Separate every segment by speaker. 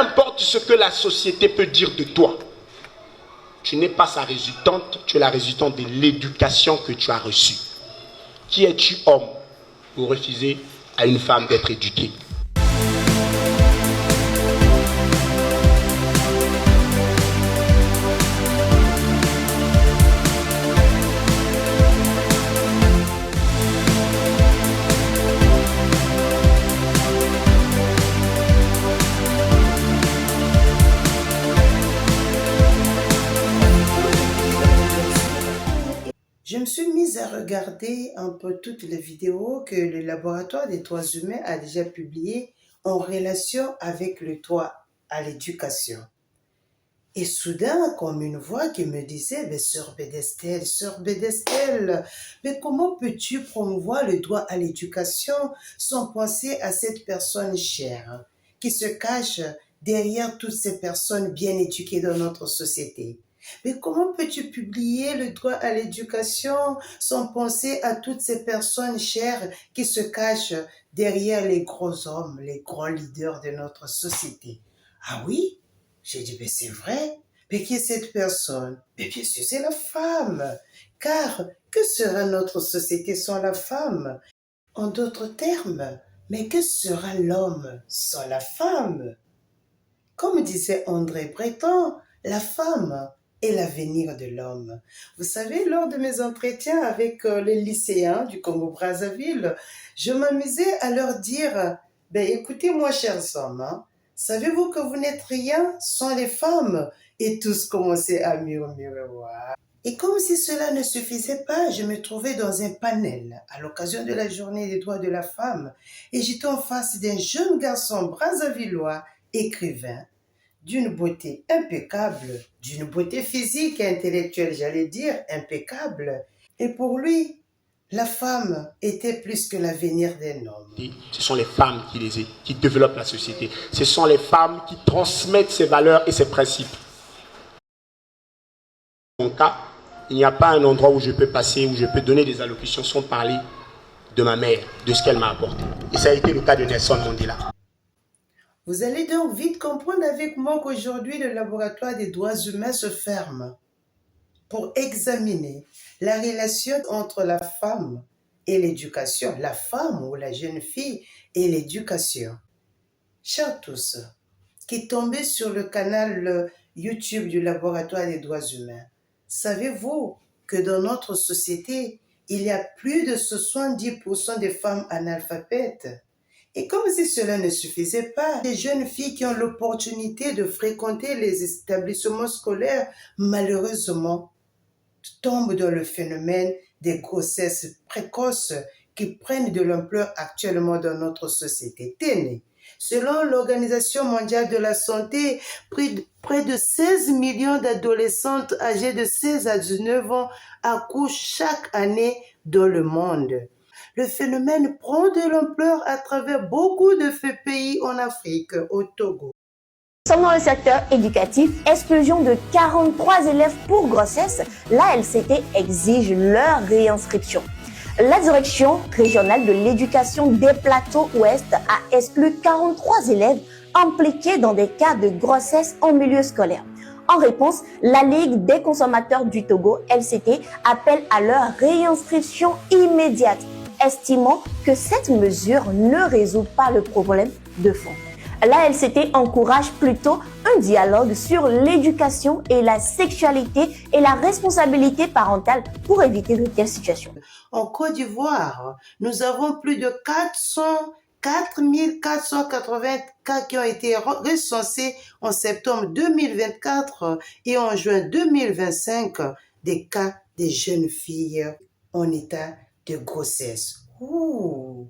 Speaker 1: importe ce que la société peut dire de toi, tu n'es pas sa résultante, tu es la résultante de l'éducation que tu as reçue. Qui es-tu, homme, pour refuser à une femme d'être éduquée?
Speaker 2: Je me suis mise à regarder un peu toutes les vidéos que le laboratoire des droits humains a déjà publiées en relation avec le droit à l'éducation. Et soudain, comme une voix qui me disait, mais sœur Bédestel, mais comment peux-tu promouvoir le droit à l'éducation sans penser à cette personne chère qui se cache derrière toutes ces personnes bien éduquées dans notre société? Mais comment peux-tu publier le droit à l'éducation sans penser à toutes ces personnes chères qui se cachent derrière les gros hommes, les grands leaders de notre société? Ah oui? J'ai dit, mais c'est vrai. Mais qui est cette personne? Mais bien sûr, c'est la femme. Car que sera notre société sans la femme? En d'autres termes, mais que sera l'homme sans la femme? Comme disait André Breton, la femme est l'avenir de l'homme. Vous savez, lors de mes entretiens avec les lycéens du Congo-Brazzaville, je m'amusais à leur dire, ben écoutez-moi, chers hommes, hein, savez-vous que vous n'êtes rien sans les femmes? Et tous commençaient à murmurer. Wow. Et comme si cela ne suffisait pas, je me trouvais dans un panel à l'occasion de la journée des droits de la femme et j'étais en face d'un jeune garçon brazzavillois, écrivain, d'une beauté impeccable, d'une beauté physique et intellectuelle, j'allais dire, impeccable. Et pour lui, la femme était plus que l'avenir d'un homme.
Speaker 1: Ce sont les femmes qui développent la société. Ce sont les femmes qui transmettent ses valeurs et ses principes. Dans mon cas, il n'y a pas un endroit où je peux passer, où je peux donner des allocutions sans parler de ma mère, de ce qu'elle m'a apporté. Et ça a été le cas de Nelson Mandela.
Speaker 2: Vous allez donc vite comprendre avec moi qu'aujourd'hui, le laboratoire des droits humains se ferme pour examiner la relation entre la femme et l'éducation, la femme ou la jeune fille et l'éducation. Chers tous, qui tombez sur le canal YouTube du laboratoire des droits humains, savez-vous que dans notre société, il y a plus de 70% de femmes analphabètes? Et comme si cela ne suffisait pas, les jeunes filles qui ont l'opportunité de fréquenter les établissements scolaires, malheureusement, tombent dans le phénomène des grossesses précoces qui prennent de l'ampleur actuellement dans notre société. Tenez, selon l'Organisation mondiale de la santé, près de 16 millions d'adolescentes âgées de 16 à 19 ans accouchent chaque année dans le monde. Le phénomène prend de l'ampleur à travers beaucoup de pays en Afrique, au Togo.
Speaker 3: Dans le secteur éducatif, explosion de 43 élèves pour grossesse, la LCT exige leur réinscription. La direction régionale de l'éducation des plateaux ouest a exclu 43 élèves impliqués dans des cas de grossesse en milieu scolaire. En réponse, la Ligue des consommateurs du Togo, LCT, appelle à leur réinscription immédiate, estimant que cette mesure ne résout pas le problème de fond. La LCT encourage plutôt un dialogue sur l'éducation et la sexualité et la responsabilité parentale pour éviter de telles situations.
Speaker 2: En Côte d'Ivoire, nous avons plus de 4480 cas qui ont été recensés en septembre 2024 et en juin 2025, des cas de jeunes filles en état de grossesse. Ouh.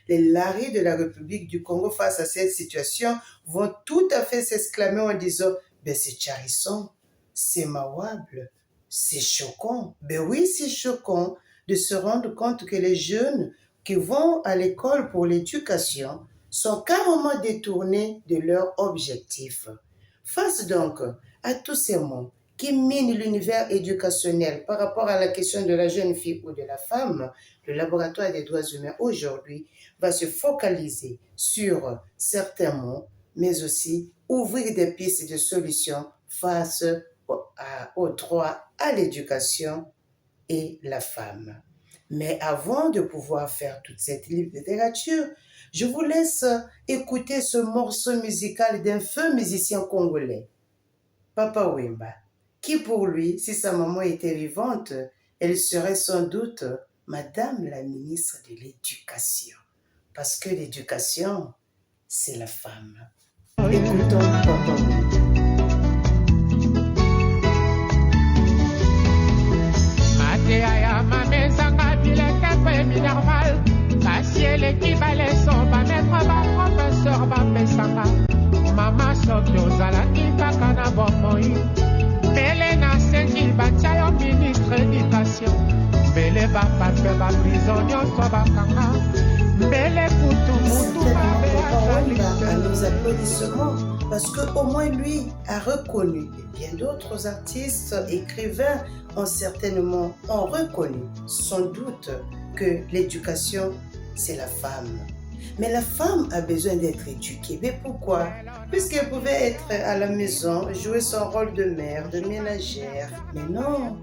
Speaker 2: Les laris de la République du Congo face à cette situation vont tout à fait s'exclamer en disant « Ben c'est charissant, c'est mawable, c'est choquant. » Ben oui, c'est choquant de se rendre compte que les jeunes qui vont à l'école pour l'éducation sont carrément détournés de leur objectif. Face donc à tous ces mots qui minent l'univers éducationnel par rapport à la question de la jeune fille ou de la femme, le laboratoire des droits humains aujourd'hui va se focaliser sur certains mots, mais aussi ouvrir des pistes de solutions face au droit à l'éducation et la femme. Mais avant de pouvoir faire toute cette littérature, je vous laisse écouter ce morceau musical d'un feu musicien congolais, Papa Wemba, qui pour lui, si sa maman était vivante, elle serait sans doute Madame la ministre de l'Éducation. Parce que l'éducation, c'est la femme. Écoutons Papa Wemba.
Speaker 4: Mateya mamezanga bileke kwemi normal kasi eleki baleso bametre baprofesseur bapesanga mama soki ozalaki kaka na bomoi mbele nasengi batya yo ministre éducation mbele bapape baprison nyonso bakanga mbele kutu mutu
Speaker 2: à nos applaudissements parce qu'au moins lui a reconnu et bien d'autres artistes, écrivains ont certainement reconnu sans doute que l'éducation c'est la femme. Mais la femme a besoin d'être éduquée. Mais pourquoi? Puisqu'elle pouvait être à la maison, jouer son rôle de mère, de ménagère. Mais non,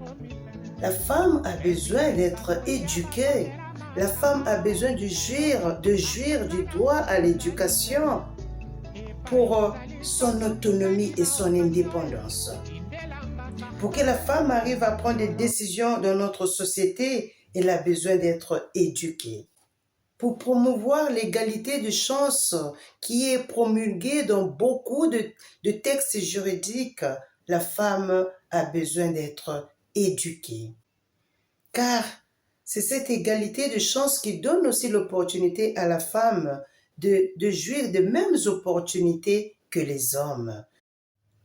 Speaker 2: la femme a besoin d'être éduquée. La femme a besoin de jouir du droit à l'éducation pour son autonomie et son indépendance. Pour que la femme arrive à prendre des décisions dans notre société, elle a besoin d'être éduquée. Pour promouvoir l'égalité de chances qui est promulguée dans beaucoup de textes juridiques, la femme a besoin d'être éduquée. Car c'est cette égalité de chances qui donne aussi l'opportunité à la femme de jouir des mêmes opportunités que les hommes.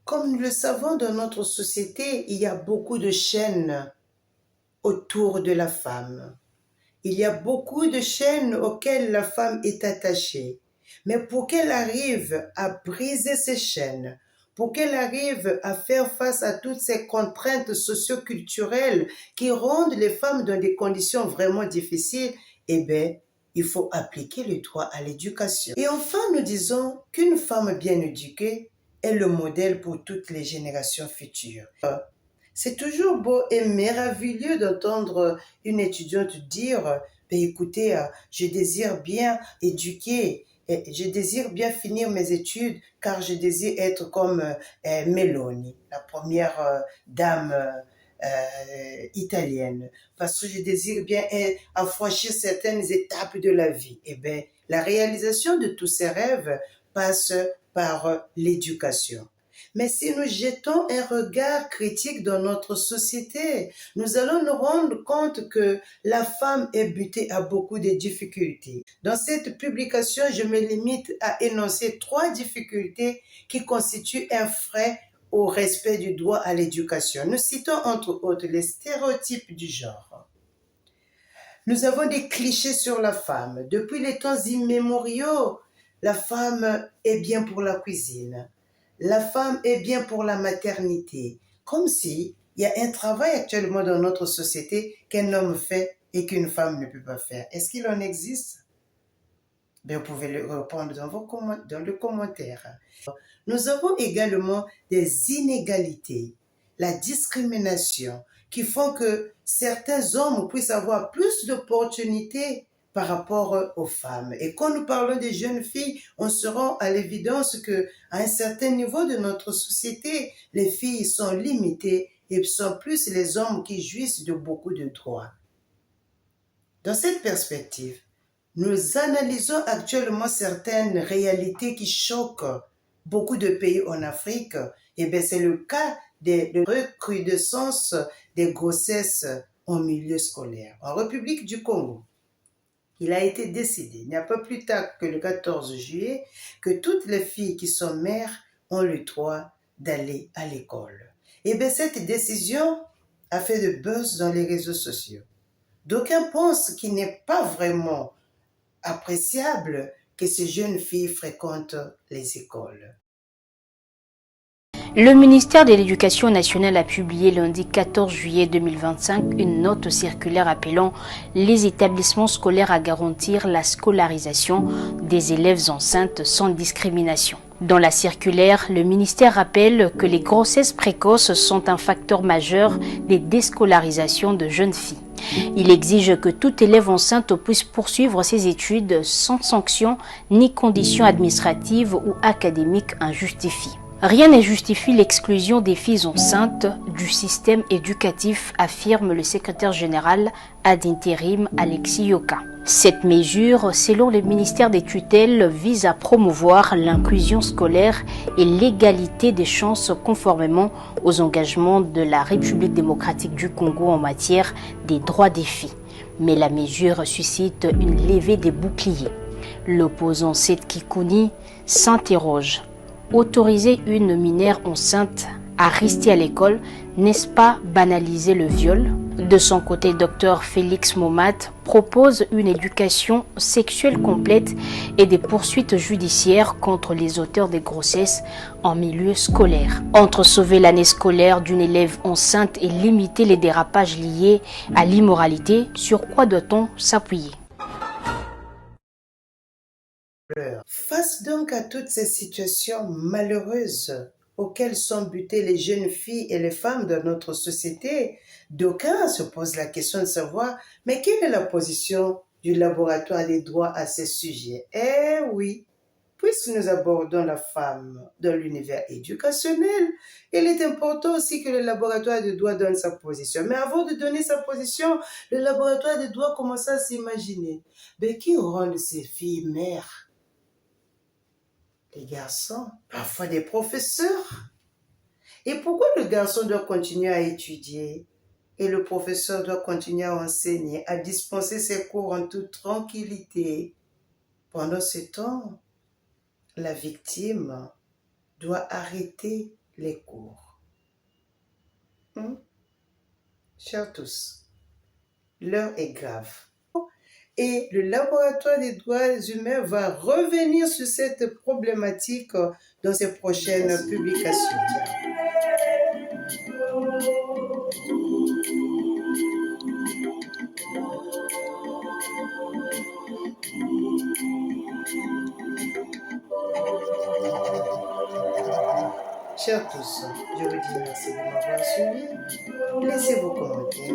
Speaker 2: Comme nous le savons dans notre société, il y a beaucoup de chaînes autour de la femme. Il y a beaucoup de chaînes auxquelles la femme est attachée. Mais pour qu'elle arrive à briser ces chaînes, pour qu'elle arrive à faire face à toutes ces contraintes socio-culturelles qui rendent les femmes dans des conditions vraiment difficiles, eh bien, il faut appliquer le droit à l'éducation. Et enfin, nous disons qu'une femme bien éduquée est le modèle pour toutes les générations futures. C'est toujours beau et merveilleux d'entendre une étudiante dire « Écoutez, je désire bien éduquer, je désire bien finir mes études car je désire être comme Meloni, la première dame italienne, parce que je désire bien affranchir certaines étapes de la vie. » Eh bien, la réalisation de tous ces rêves passe par l'éducation. Mais si nous jetons un regard critique dans notre société, nous allons nous rendre compte que la femme est butée à beaucoup de difficultés. Dans cette publication, je me limite à énoncer 3 difficultés qui constituent un frein au respect du droit à l'éducation. Nous citons entre autres les stéréotypes du genre. Nous avons des clichés sur la femme. Depuis les temps immémoriaux, la femme est bien pour la cuisine. La femme est bien pour la maternité. Comme si il y a un travail actuellement dans notre société qu'un homme fait et qu'une femme ne peut pas faire. Est-ce qu'il en existe? Bien, vous pouvez le répondre dans le commentaire. Nous avons également des inégalités, la discrimination, qui font que certains hommes puissent avoir plus d'opportunités par rapport aux femmes. Et quand nous parlons des jeunes filles, on se rend à l'évidence que, à un certain niveau de notre société, les filles sont limitées et sont plus les hommes qui jouissent de beaucoup de droits. Dans cette perspective, nous analysons actuellement certaines réalités qui choquent beaucoup de pays en Afrique. Et bien, c'est le cas de recrudescence des grossesses en milieu scolaire. En République du Congo, il a été décidé, il n'y a pas plus tard que le 14 juillet, que toutes les filles qui sont mères ont le droit d'aller à l'école. Et bien, cette décision a fait de buzz dans les réseaux sociaux. D'aucuns pensent qu'il n'est pas vraiment appréciable que ces jeunes filles fréquentent les écoles.
Speaker 5: Le ministère de l'Éducation nationale a publié lundi 14 juillet 2025 une note circulaire appelant les établissements scolaires à garantir la scolarisation des élèves enceintes sans discrimination. Dans la circulaire, le ministère rappelle que les grossesses précoces sont un facteur majeur des déscolarisations de jeunes filles. Il exige que tout élève enceinte puisse poursuivre ses études sans sanction ni conditions administratives ou académiques injustifiées. Rien ne justifie l'exclusion des filles enceintes du système éducatif, affirme le secrétaire général ad intérim Alexis Yoka. Cette mesure, selon le ministère des tutelles, vise à promouvoir l'inclusion scolaire et l'égalité des chances conformément aux engagements de la République démocratique du Congo en matière des droits des filles. Mais la mesure suscite une levée des boucliers. L'opposant Seth Kikouni s'interroge. Autoriser une mineure enceinte à rester à l'école, n'est-ce pas banaliser le viol? De son côté, Dr Félix Momat propose une éducation sexuelle complète et des poursuites judiciaires contre les auteurs des grossesses en milieu scolaire. Entre sauver l'année scolaire d'une élève enceinte et limiter les dérapages liés à l'immoralité, sur quoi doit-on s'appuyer?
Speaker 2: Face donc à toutes ces situations malheureuses auxquelles sont butées les jeunes filles et les femmes de notre société, d'aucuns se posent la question de savoir, mais quelle est la position du laboratoire des droits à ces sujets? Eh oui, puisque nous abordons la femme dans l'univers éducationnel, il est important aussi que le laboratoire des droits donne sa position. Mais avant de donner sa position, le laboratoire des droits commence à s'imaginer, mais qui rend ces filles mères? Les garçons, parfois des professeurs. Et pourquoi le garçon doit continuer à étudier et le professeur doit continuer à enseigner, à dispenser ses cours en toute tranquillité? Pendant ce temps, la victime doit arrêter les cours. Chers tous, l'heure est grave. Et le laboratoire des droits humains va revenir sur cette problématique dans ses prochaines publications. Chers tous, je vous dis merci de m'avoir suivi. Laissez vos commentaires,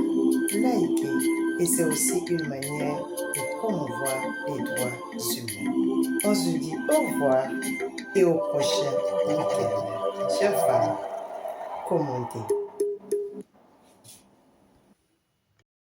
Speaker 2: likez, et c'est aussi une manière de promouvoir les droits humains. On se dit au revoir et au prochain week-end. Chers femmes, commentez.